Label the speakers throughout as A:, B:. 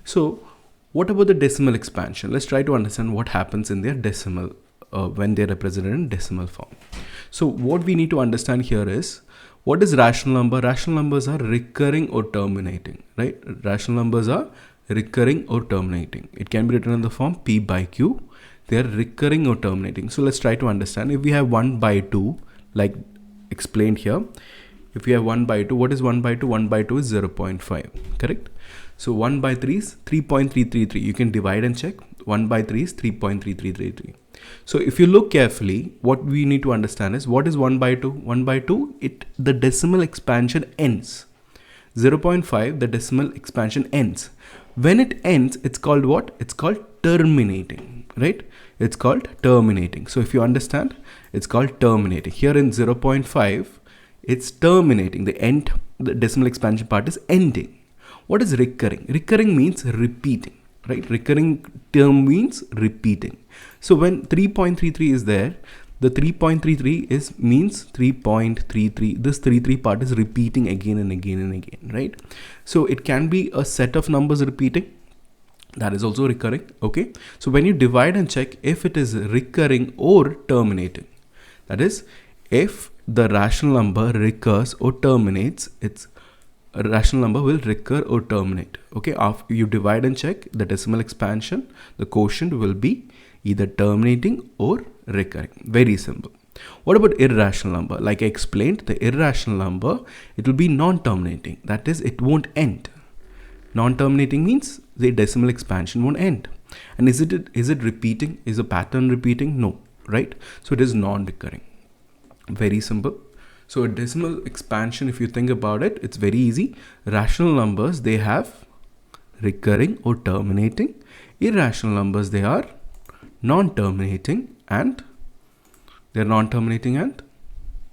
A: So what about the decimal expansion? Let's try to understand what happens in their decimal when they're represented in decimal form. So what we need to understand here is, what is rational number? Rational numbers are recurring or terminating, right? Rational numbers are recurring or terminating. It can be written in the form P by Q. They are recurring or terminating. So let's try to understand. If we have 1 by 2, like explained here, if we have 1 by 2, what is 1 by 2? 1 by 2 is 0.5, correct? So 1 by 3 is 3.333. You can divide and check. 1 by 3 is 3.3333. So if you look carefully, what we need to understand is, what is 1 by 2? 1 by 2, the decimal expansion ends. 0.5, the decimal expansion ends. When it ends, it's called what? It's called terminating, right? It's called terminating. So if you understand, it's called terminating. Here in 0.5, it's terminating. The decimal expansion part is ending. What is recurring? Recurring means repeating, right? Recurring term means repeating. So when 3.33 is there, the 3.33 means 3.33. This 33 part is repeating again and again and again, right? So it can be a set of numbers repeating. That is also recurring, okay? So when you divide and check if it is recurring or terminating, that is, if the rational number recurs or terminates, its rational number will recur or terminate, okay? After you divide and check the decimal expansion, the quotient will be either terminating or recurring. Very simple. What about irrational number? Like I explained, the irrational number, it will be non-terminating. That is, it won't end. Non-terminating means the decimal expansion won't end. And is it repeating? Is a pattern repeating? No, right? So it is non-recurring. Very simple. So a decimal expansion, if you think about it, it's very easy. Rational numbers, they have recurring or terminating. Irrational numbers, they are non-terminating and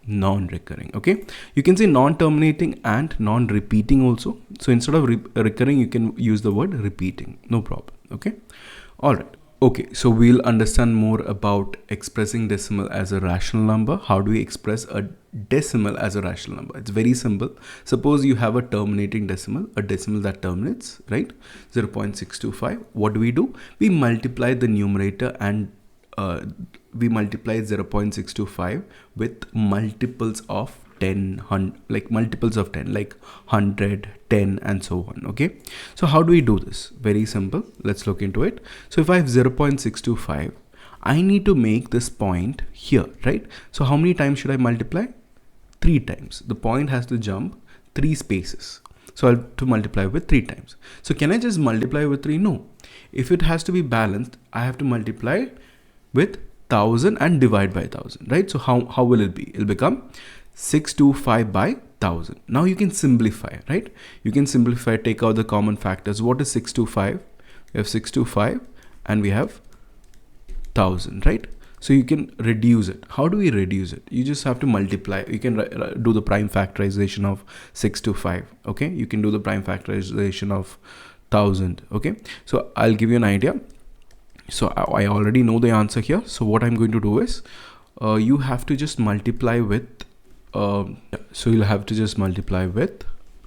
A: non-recurring, okay? You can say non-terminating and non-repeating also. So instead of recurring, you can use the word repeating, no problem, okay? All right. Okay, so we'll understand more about expressing decimal as a rational number. How do we express a decimal as a rational number? It's very simple. Suppose you have a terminating decimal, a decimal that terminates, right? 0.625. What do? We multiply the numerator and we multiply 0.625 with multiples of 10, like multiples of 10, like 100, 10 and so on, okay? So how do we do this? Very simple. Let's look into it. So if I have 0.625, I need to make this point here, right? So how many times should I multiply? 3 times. The point has to jump 3 spaces. So I have to multiply with 3 times. So can I just multiply with 3? No. If it has to be balanced, I have to multiply with 1000 and divide by 1000, right? So how will it be? It'll become 625 by 1000. Now you can simplify, right? You can simplify, take out the common factors. What is 625? We have 625 and we have 1000, right? So you can reduce it. How do we reduce it? You just have to multiply. You can do the prime factorization of 625, okay? You can do the prime factorization of 1000, okay? So I'll give you an idea. So I already know the answer here. So what I'm going to do is, you have to just multiply with, so you'll have to just multiply with,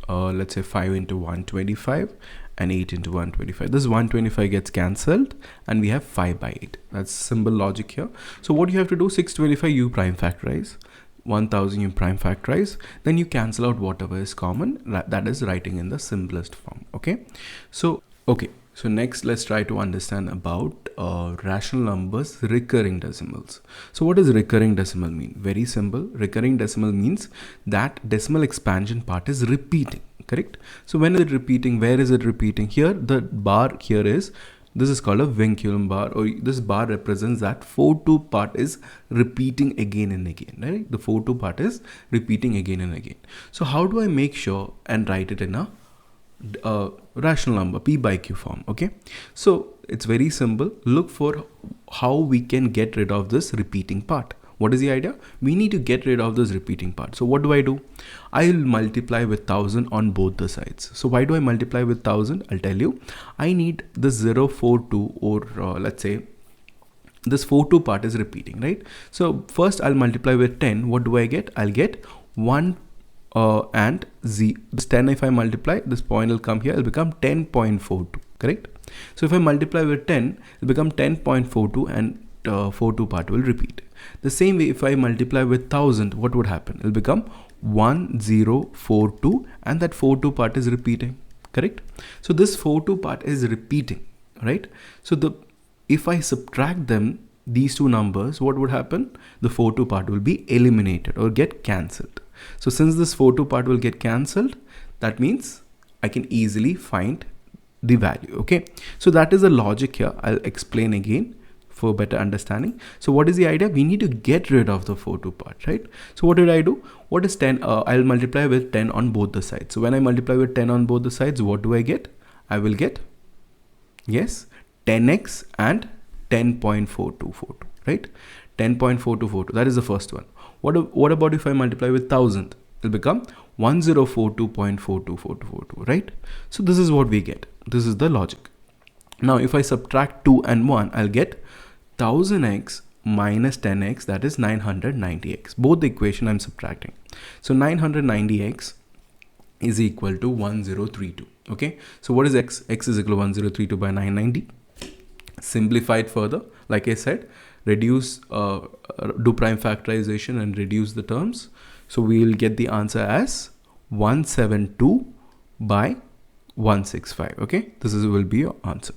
A: let's say 5 into 125 and 8 into 125. This 125 gets cancelled and we have 5 by 8. That's simple logic here. So what you have to do, 625 you prime factorize, 1000 you prime factorize, then you cancel out whatever is common, that is writing in the simplest form, okay? So, okay. So next, let's try to understand about rational numbers, recurring decimals. So what does recurring decimal mean? Very simple. Recurring decimal means that decimal expansion part is repeating, correct? So when is it repeating? Where is it repeating? Here, the bar here is, this is called a vinculum bar, or this bar represents that 4-2 part is repeating again and again, right? The 4-2 part is repeating again and again. So how do I make sure and write it in a rational number, P by Q form, okay? So it's very simple. Look for how we can get rid of this repeating part. What is the idea? We need to get rid of this repeating part. So what do? I'll multiply with 1000 on both the sides. So why do I multiply with 1000? I'll tell you. I need the 042, or let's say this 42 part is repeating, right? So first I'll multiply with 10. What do I get? I'll get 1 and z. This 10, if I multiply, this point will come here, it'll become 10.42. correct? So if I multiply with 10, it'll become 10.42 and 42 part will repeat. The same way, if I multiply with 1000, what would happen? It'll become 1042 and that 42 part is repeating, correct? So this 42 part is repeating, right? So if I subtract them, these two numbers, what would happen? The 42 part will be eliminated or get cancelled. So since this 42 part will get cancelled, that means I can easily find the value. Okay, so that is the logic here. I'll explain again for better understanding. So what is the idea? We need to get rid of the 42 part, right? So what did I do? What is 10? I'll multiply with 10 on both the sides. So when I multiply with 10 on both the sides, what do I get? I will get, yes, 10x and 10.4242, right? 10.4242, that is the first one. What about if I multiply with 1000? It'll become 1042.424242, right? So this is what we get. This is the logic. Now if I subtract 2 and 1, I'll get 1000x minus 10x, that is 990x. Both the equation I'm subtracting. So 990x is equal to 1032. Okay, so what is x? X is equal to 1032 by 990. Simplify it further. Like I said, reduce, do prime factorization and reduce the terms. So we will get the answer as 172 by 165. Okay, this will be your answer.